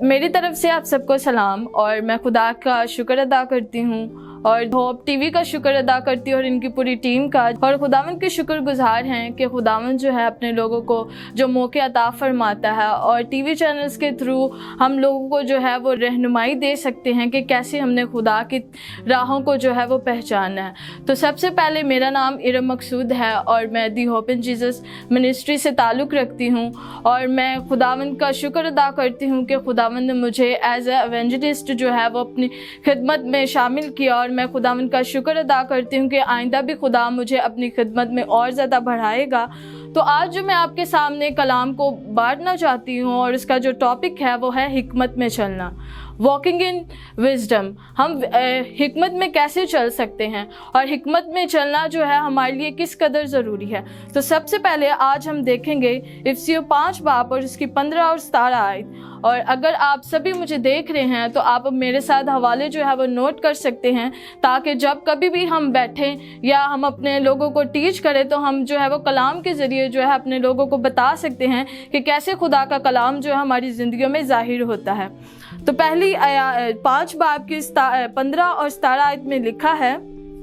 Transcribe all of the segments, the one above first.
मेरी तरफ से आप सबको सलाम और मैं खुदा का शुक्र अदा करती हूँ और होप टीवी का शुक्र अदा करती हूँ और इनकी पूरी टीम का, और खुदावंद के शुक्रगुजार हैं कि खुदावंद जो है अपने लोगों को जो मौके अता फरमाता है और टीवी चैनल्स के थ्रू हम लोगों को जो है वो रहनुमाई दे सकते हैं कि कैसे हमने खुदा की राहों को जो है वो पहचानना है। तो सबसे पहले मेरा नाम इरम मकसूद है और मैं the hope in Jesus ministry से ताल्लुक़ रखती हूँ और मैं खुदावंद का शुक्र अदा करती हूँ कि खुदावंद ने मुझे एज ए एवेंजलिस्ट जो है वो अपनी खिदमत में शामिल किया, और मैं खुदावंद का शुक्र अदा करती हूँ कि आइंदा भी खुदा मुझे अपनी खिदमत में और ज़्यादा बढ़ाएगा। तो आज जो मैं आपके सामने कलाम को बांटना चाहती हूँ और इसका जो टॉपिक है वो है हिकमत में चलना, वॉकिंग इन विजडम। हम हिकमत में कैसे चल सकते हैं और हिकमत में चलना जो है हमारे लिए किस कदर ज़रूरी है। तो सबसे पहले आज हम देखेंगे इफिसियों 5 बाब और इसकी 15 और 17 आयत। और अगर आप सभी मुझे देख रहे हैं तो आप मेरे साथ हवाले जो है वो नोट कर सकते हैं, ताकि जब कभी भी हम बैठें या हम अपने लोगों को टीच करें तो हम जो है वो कलाम के ज़रिए जो है अपने लोगों को बता सकते हैं कि कैसे खुदा का कलाम जो है हमारी ज़िंदगियों में ज़ाहिर होता है। तो पहली 5 बाब की 15 और 17 आयत में लिखा है,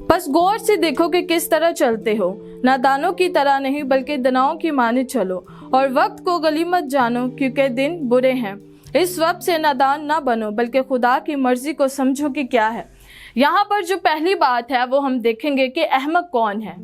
बस गौर से देखो कि किस तरह चलते हो, नादानों की तरह नहीं बल्कि दनाओं की माने चलो, और वक्त को गनीमत जानो क्योंकि दिन बुरे हैं। इस वक्त से नादान ना बनो बल्कि खुदा की मर्जी को समझो कि क्या है। यहाँ पर जो पहली बात है वो हम देखेंगे कि अहमक कौन है।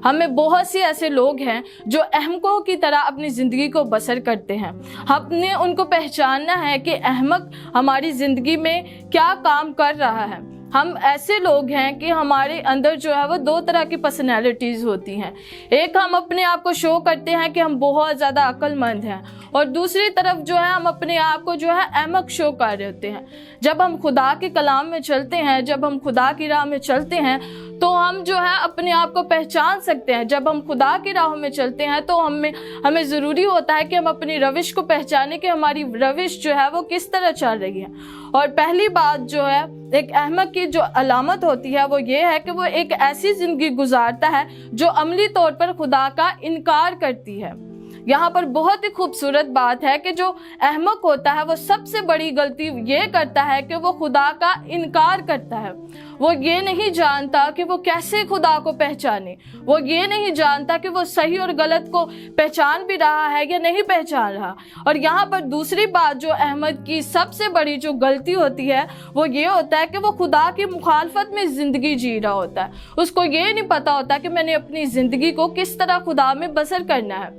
हमें बहुत से ऐसे लोग हैं जो अहमकों की तरह अपनी ज़िंदगी को बसर करते हैं। हमने उनको पहचानना है कि अहमक हमारी ज़िंदगी में क्या काम कर रहा है। हम ऐसे लोग हैं कि हमारे अंदर जो है वो 2 तरह की पर्सनैलिटीज़ होती हैं। एक, हम अपने आप को शो करते हैं कि हम बहुत ज़्यादा अक्लमंद हैं, और दूसरी तरफ जो है हम अपने आप को जो है अहमक शो कर रहे होते हैं। जब हम खुदा के कलाम में चलते हैं, जब हम खुदा की राह में चलते हैं तो हम जो है अपने आप को पहचान सकते हैं। जब हम खुदा की राह में चलते हैं तो हमें ज़रूरी होता है कि हम अपनी रविश को पहचानें कि हमारी रविश जो है वो किस तरह चल रही है। और पहली बात जो है एक अहमक की जो अलामत होती है वो ये है कि वो एक ऐसी ज़िंदगी गुजारता है जो अमली तौर पर खुदा का इनकार करती है। यहाँ पर बहुत ही खूबसूरत बात है कि जो अहमक होता है वो सबसे बड़ी गलती ये करता है कि वो खुदा का इनकार करता है। वो ये नहीं जानता कि वो कैसे खुदा को पहचाने, वो ये नहीं जानता कि वो सही और गलत को पहचान भी रहा है या नहीं पहचान रहा। और यहाँ पर दूसरी बात जो अहमद की सबसे बड़ी जो गलती होती है वो ये होता है कि वो खुदा की मुखालफत में ज़िंदगी जी रहा होता है। उसको ये नहीं पता होता कि मैंने अपनी ज़िंदगी को किस तरह खुदा में बसर करना है,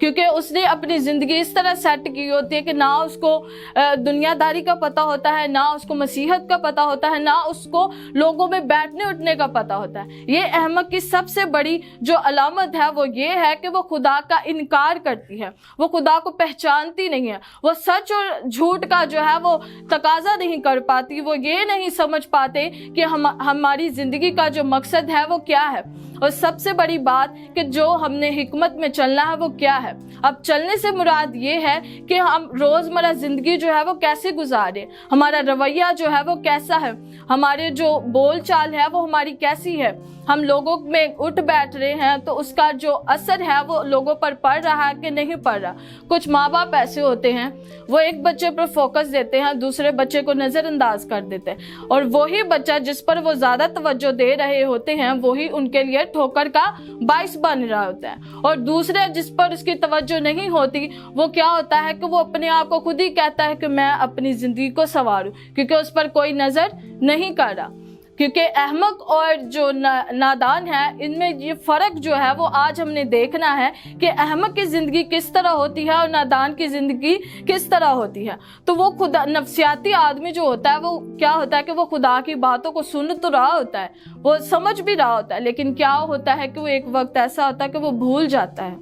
क्योंकि उसने अपनी ज़िंदगी इस तरह सेट की होती है कि ना उसको दुनियादारी का पता होता है, ना उसको मसीहत का पता होता है, ना उसको लोगों में बैठने उठने का पता होता है। ये अहमक की सबसे बड़ी जो अलामत है वो ये है कि वो खुदा का इनकार करती है, वो खुदा को पहचानती नहीं है, वो सच और झूठ का जो है वो तकाजा नहीं कर पाती, वो ये नहीं समझ पाते कि हमारी ज़िंदगी का जो मकसद है वो क्या है। और सबसे बड़ी बात कि जो हमने हिकमत में चलना है वो क्या है। अब चलने से मुराद ये है कि हम रोज़मर्रा ज़िंदगी जो है वो कैसे गुजारें, हमारा रवैया जो है वो कैसा है, हमारे जो बोल चाल है वो हमारी कैसी है। हम लोगों में उठ बैठ रहे हैं तो उसका जो असर है वो लोगों पर पड़ रहा है कि नहीं पड़ रहा। कुछ माँ बाप ऐसे होते हैं वो एक बच्चे पर फोकस देते हैं, दूसरे बच्चे को नज़रअंदाज कर देते हैं, और वही बच्चा जिस पर वो ज़्यादा तवज्जो दे रहे होते हैं वही उनके लिए ठोकर का बाइस बन रहा होता है। और दूसरे जिस पर उसकी तवज्जो नहीं होती वो क्या होता है कि वो अपने आप को खुद ही कहता है कि मैं अपनी ज़िंदगी को संवारूं, क्योंकि उस पर कोई नज़र नहीं कर रहा। क्योंकि अहमक और जो नादान है इनमें ये फ़र्क जो है वो आज हमने देखना है कि अहमक की ज़िंदगी किस तरह होती है और नादान की ज़िंदगी किस तरह होती है। तो वो खुदा नफ्सियाती आदमी जो होता है वो क्या होता है कि वो खुदा की बातों को सुन तो रहा होता है, वो समझ भी रहा होता है, लेकिन क्या होता है कि वो एक वक्त ऐसा होता है कि वो भूल जाता है,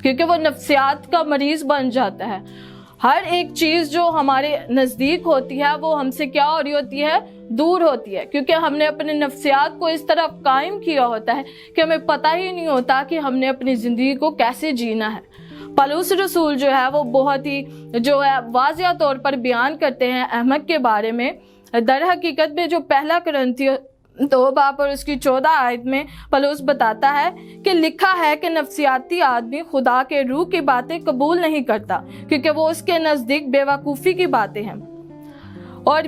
क्योंकि वो नफ्सियात का मरीज़ बन जाता है। हर एक चीज़ जो हमारे नज़दीक होती है वो हमसे क्या हो रही होती है, दूर होती है, क्योंकि हमने अपने नफ्सियात को इस तरह कायम किया होता है कि हमें पता ही नहीं होता कि हमने अपनी ज़िंदगी को कैसे जीना है। पौलुस रसूल जो है वो बहुत ही जो है वाज़िया तौर पर बयान करते हैं अहमक के बारे में। दर हकीकत में जो पहला कुरिन्थियों 2 बाब और उसकी 14 आयत में पौलुस बताता है कि लिखा है कि नफ्सियाती आदमी खुदा के रूह की बातें कबूल नहीं करता, क्योंकि वो उसके नज़दीक बेवकूफ़ी की बातें हैं। اور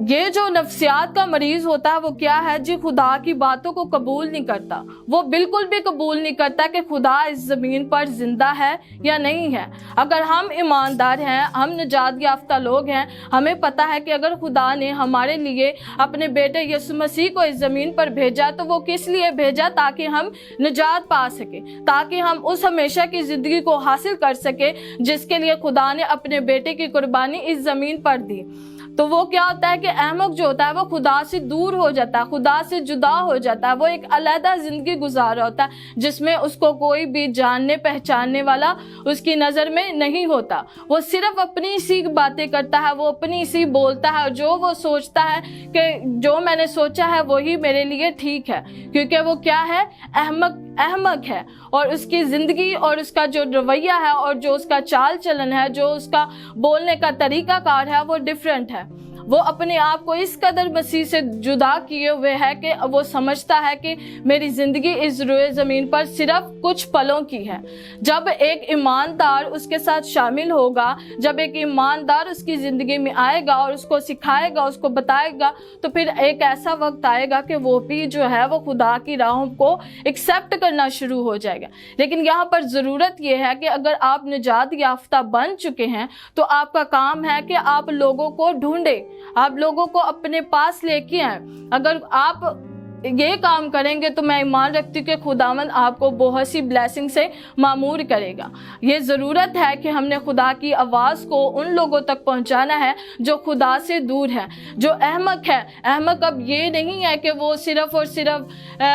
یہ جو نفسیات کا مریض ہوتا ہے وہ کیا ہے جی، خدا کی باتوں کو قبول نہیں کرتا، وہ بالکل بھی قبول نہیں کرتا کہ خدا اس زمین پر زندہ ہے یا نہیں ہے۔ اگر ہم ایماندار ہیں، ہم نجات یافتہ لوگ ہیں، ہمیں پتہ ہے کہ اگر خدا نے ہمارے لیے اپنے بیٹے یسوع مسیح کو اس زمین پر بھیجا تو وہ کس لیے بھیجا؟ تاکہ ہم نجات پا سکیں، تاکہ ہم اس ہمیشہ کی زندگی کو حاصل کر سکیں جس کے لیے خدا نے اپنے بیٹے کی قربانی اس زمین پر دی۔ تو وہ کیا ہوتا ہے کہ احمق جو ہوتا ہے وہ خدا سے دور ہو جاتا ہے، خدا سے جدا ہو جاتا ہے، وہ ایک علیحدہ زندگی گزار رہا ہوتا ہے جس میں اس کو کوئی بھی جاننے پہچاننے والا اس کی نظر میں نہیں ہوتا۔ وہ صرف اپنی سی باتیں کرتا ہے، وہ اپنی سی بولتا ہے، جو وہ سوچتا ہے کہ جو میں نے سوچا ہے وہی میرے لیے ٹھیک ہے، کیونکہ وہ کیا ہے؟ احمق ہے، اور اس کی زندگی اور اس کا جو رویہ ہے اور جو اس کا چال چلن ہے، جو اس کا بولنے کا طریقہ کار ہے وہ ڈیفرنٹ ہے۔ وہ اپنے آپ کو اس قدر مسیح سے جدا کیے ہوئے ہے کہ وہ سمجھتا ہے کہ میری زندگی اس روئے زمین پر صرف کچھ پلوں کی ہے۔ جب ایک ایماندار اس کے ساتھ شامل ہوگا، جب ایک ایماندار اس کی زندگی میں آئے گا اور اس کو سکھائے گا، اس کو بتائے گا، تو پھر ایک ایسا وقت آئے گا کہ وہ بھی جو ہے وہ خدا کی راہوں کو ایکسیپٹ کرنا شروع ہو جائے گا۔ لیکن یہاں پر ضرورت یہ ہے کہ اگر آپ نجات یافتہ بن چکے ہیں تو آپ کا کام ہے کہ آپ لوگوں کو ڈھونڈیں، آپ لوگوں کو اپنے پاس لے کے آئیں۔ اگر آپ یہ کام کریں گے تو میں ایمان رکھتی ہوں کہ خداوند آپ کو بہت سی بلیسنگ سے معمور کرے گا۔ یہ ضرورت ہے کہ ہم نے خدا کی آواز کو ان لوگوں تک پہنچانا ہے جو خدا سے دور ہیں، جو احمق ہے۔ احمق اب یہ نہیں ہے کہ وہ صرف اور صرف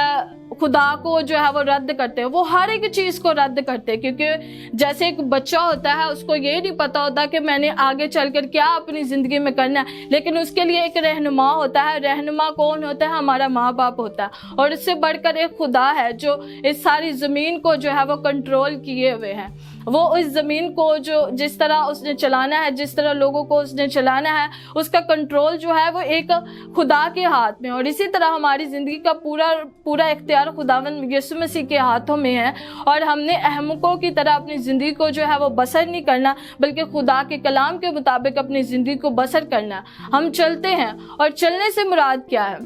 خدا کو جو ہے وہ رد کرتے ہیں، وہ ہر ایک چیز کو رد کرتے ہیں، کیونکہ جیسے ایک بچہ ہوتا ہے اس کو یہ نہیں پتا ہوتا کہ میں نے آگے چل کر کیا اپنی زندگی میں کرنا ہے، لیکن اس کے لیے ایک رہنما ہوتا ہے۔ رہنما کون ہوتا ہے؟ ہمارا ماں باپ ہوتا ہے، اور اس سے بڑھ کر ایک خدا ہے جو اس ساری زمین کو جو ہے وہ کنٹرول کیے ہوئے ہیں۔ وہ اس زمین کو جو جس طرح اس نے چلانا ہے، جس طرح لوگوں کو اس نے چلانا ہے، اس کا کنٹرول جو ہے وہ ایک خدا کے ہاتھ میں، اور اسی طرح ہماری زندگی کا پورا اختیار خداوند یسوع مسیح کے ہاتھوں میں ہے۔ اور ہم نے احمقوں کی طرح اپنی زندگی کو جو ہے وہ بسر نہیں کرنا، بلکہ خدا کے کلام کے مطابق اپنی زندگی کو بسر کرنا۔ ہم چلتے ہیں، اور چلنے سے مراد کیا ہے؟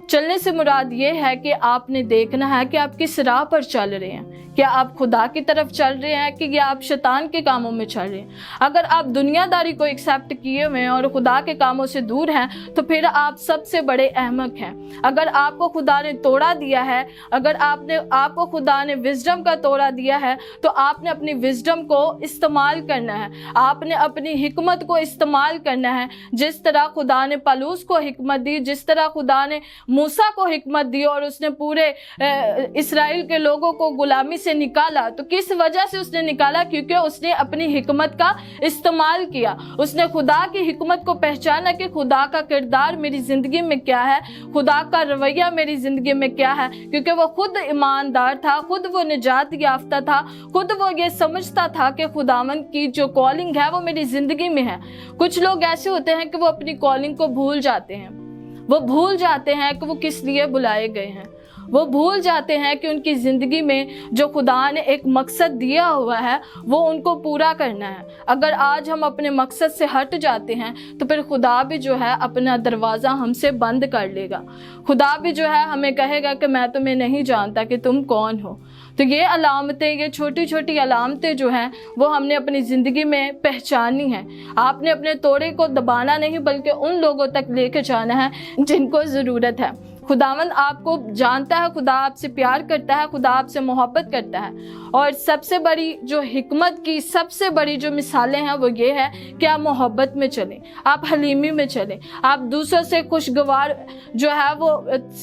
چلنے سے مراد یہ ہے کہ آپ نے دیکھنا ہے کہ آپ کس راہ پر چل رہے ہیں۔ کیا آپ خدا کی طرف چل رہے ہیں کہ یا آپ شیطان کے کاموں میں چل رہے ہیں؟ اگر آپ دنیا داری کو ایکسیپٹ کیے ہوئے ہیں اور خدا کے کاموں سے دور ہیں تو پھر آپ سب سے بڑے احمق ہیں۔ اگر آپ کو خدا نے توڑا دیا ہے، اگر آپ کو خدا نے وزڈم کا توڑا دیا ہے، تو آپ نے اپنی وزڈم کو استعمال کرنا ہے، آپ نے اپنی حکمت کو استعمال کرنا ہے۔ جس طرح خدا نے پالوس کو حکمت دی، جس طرح خدا نے موسیٰ کو حکمت دی اور اس نے پورے اسرائیل کے لوگوں کو غلامی سے نکالا، تو کس وجہ سے اس نے نکالا؟ کیونکہ اس نے اپنی حکمت کا استعمال کیا۔ اس نے خدا کی حکمت کو پہچانا کہ خدا کا کردار میری زندگی میں کیا ہے، خدا کا رویہ میری زندگی میں کیا ہے، کیونکہ وہ خود ایماندار تھا، خود وہ نجات یافتہ تھا، خود وہ یہ سمجھتا تھا کہ خداوند کی جو کالنگ ہے وہ میری زندگی میں ہے۔ کچھ لوگ ایسے ہوتے ہیں کہ وہ اپنی کالنگ کو بھول جاتے ہیں، وہ بھول جاتے ہیں کہ وہ کس لیے بلائے گئے ہیں، وہ بھول جاتے ہیں کہ ان کی زندگی میں جو خدا نے ایک مقصد دیا ہوا ہے وہ ان کو پورا کرنا ہے۔ اگر آج ہم اپنے مقصد سے ہٹ جاتے ہیں تو پھر خدا بھی جو ہے اپنا دروازہ ہم سے بند کر لے گا، خدا بھی جو ہے ہمیں کہے گا کہ میں تمہیں نہیں جانتا کہ تم کون ہو۔ تو یہ علامتیں، یہ چھوٹی چھوٹی علامتیں جو ہیں وہ ہم نے اپنی زندگی میں پہچانی ہیں۔ آپ نے اپنے توڑے کو دبانا نہیں بلکہ ان لوگوں تک لے کے جانا ہے جن کو ضرورت ہے۔ خداوند آپ کو جانتا ہے، خدا آپ سے پیار کرتا ہے، خدا آپ سے محبت کرتا ہے، اور سب سے بڑی جو حکمت کی سب سے بڑی جو مثالیں ہیں وہ یہ ہے کہ آپ محبت میں چلیں، آپ حلیمی میں چلیں، آپ دوسروں سے خوشگوار جو ہے وہ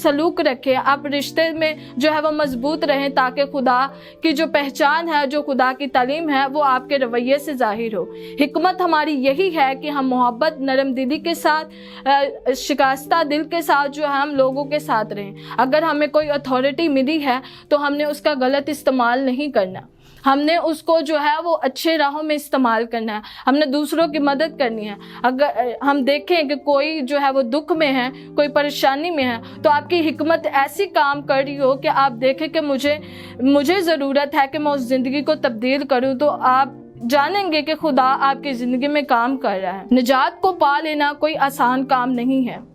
سلوک رکھیں، آپ رشتے میں جو ہے وہ مضبوط رہیں، تاکہ خدا کی جو پہچان ہے، جو خدا کی تعلیم ہے وہ آپ کے رویے سے ظاہر ہو۔ حکمت ہماری یہی ہے کہ ہم محبت، نرم دلی کے ساتھ، شکستہ دل کے ساتھ جو ہے ہم لوگوں کے ساتھ رہیں۔ اگر ہمیں کوئی اتھارٹی ملی ہے تو ہم نے اس کا غلط استعمال نہیں کرنا، ہم نے اس کو جو ہے وہ اچھے راہوں میں استعمال کرنا ہے، ہم نے دوسروں کی مدد کرنی ہے۔ اگر ہم دیکھیں کہ کوئی جو ہے وہ دکھ میں ہے، کوئی پریشانی میں ہے، تو آپ کی حکمت ایسی کام کر رہی ہو کہ آپ دیکھیں کہ مجھے ضرورت ہے کہ میں اس زندگی کو تبدیل کروں، تو آپ जानेंगे कि खुदा आपकी ज़िंदगी में काम कर रहा है। निजात को पा लेना कोई आसान काम नहीं है।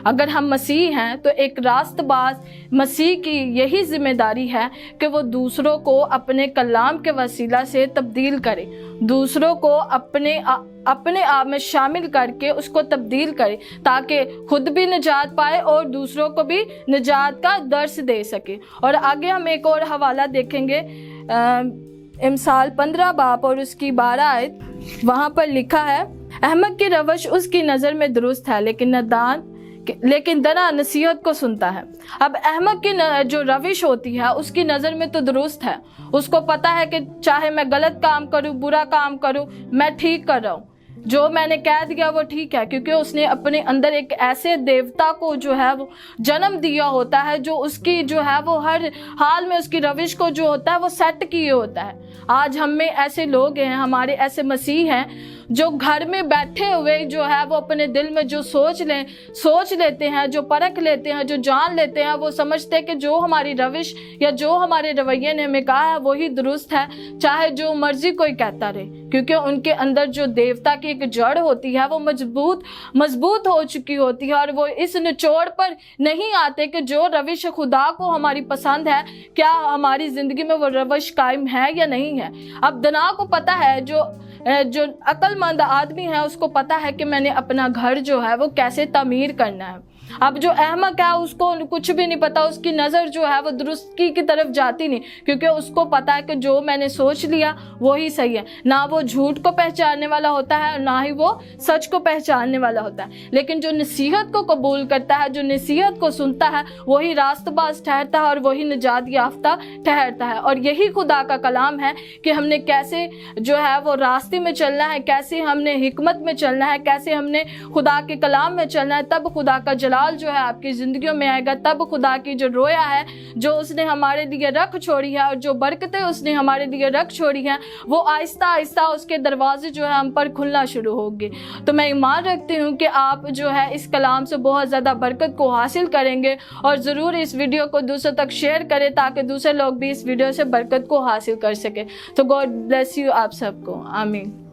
अगर हम मसीह हैं तो एक रास्तबाज मसीह की यही जिम्मेदारी है कि वो दूसरों को अपने कलाम के वसीला से तब्दील करे, दूसरों को अपने आप में शामिल करके उसको तब्दील करे, ताकि खुद भी निजात पाए और दूसरों को भी निजात का दर्स दे सके। और आगे हम एक और हवाला देखेंगे, इमसाल 15 बाब और उसकी 12 आयत। वहाँ पर लिखा है, अहमक की रवश उसकी नज़र में दुरुस्त है, लेकिन दना नसीहत को सुनता है। अब अहमक की जो रविश होती है उसकी नज़र में तो दुरुस्त है, उसको पता है कि चाहे मैं गलत काम करूं, बुरा काम करूं, मैं ठीक कर रहा हूं, जो मैंने कह दिया वो ठीक है, क्योंकि उसने अपने अंदर एक ऐसे देवता को जो है वो जन्म दिया होता है, जो उसकी जो है वो हर हाल में उसकी रविश को जो होता है वो सेट किए होता है। आज हम में ऐसे लोग हैं, हमारे ऐसे मसीह हैं जो घर में बैठे हुए जो है वो अपने दिल में जो सोच लेते हैं, जो परख लेते हैं, जो जान लेते हैं, वो समझते हैं कि जो हमारी रविश या जो हमारे रवैये ने हमें कहा है वही दुरुस्त है, चाहे जो मर्जी कोई कहता रहे, क्योंकि उनके अंदर जो देवता की एक जड़ होती है वो मजबूत हो चुकी होती है, और वो इस निचोड़ पर नहीं आते कि जो रविश खुदा को हमारी पसंद है, क्या हमारी ज़िंदगी में वो रविश कायम है या नहीं है। अब दना को पता है, जो अक्लमंद आदमी है उसको पता है कि मैंने अपना घर जो है वो कैसे तामीर करना है। अब जो अहमक है उसको कुछ भी नहीं पता, उसकी नज़र जो है वो दुरुस्ती की तरफ जाती नहीं, क्योंकि उसको पता है कि जो मैंने सोच लिया वही सही है। ना वो झूठ को पहचानने वाला होता है, ना ही वो सच को पहचानने वाला होता है। लेकिन जो नसीहत को कबूल करता है, जो नसीहत को सुनता है, वही रास्तबाज ठहरता है और वही निजात याफ्ता ठहरता है। और यही खुदा का कलाम है कि हमने कैसे जो है वो रास्ते में चलना है, कैसे हमने हिकमत में चलना है, कैसे हमने खुदा के कलाम में चलना है, तब खुदा का जलाल जो है आपकी ज़िंदगियों में आएगा। तब खुदा की जो रोया है, जो उसने हमारे लिए रख छोड़ी है, और जो बरकतें उसने हमारे लिए रख छोड़ी हैं, वो आहिस्ता आहिस्ता उसके दरवाजे जो है हम पर खुलना शुरू होंगे। तो मैं ईमान रखती हूँ कि आप जो है इस कलाम से बहुत ज़्यादा बरकत को हासिल करेंगे, और ज़रूर इस वीडियो को दूसरों तक शेयर करें ताकि दूसरे लोग भी इस वीडियो से बरकत को हासिल कर सकें। तो गॉड ब्लेस यू आप सबको, आमीन।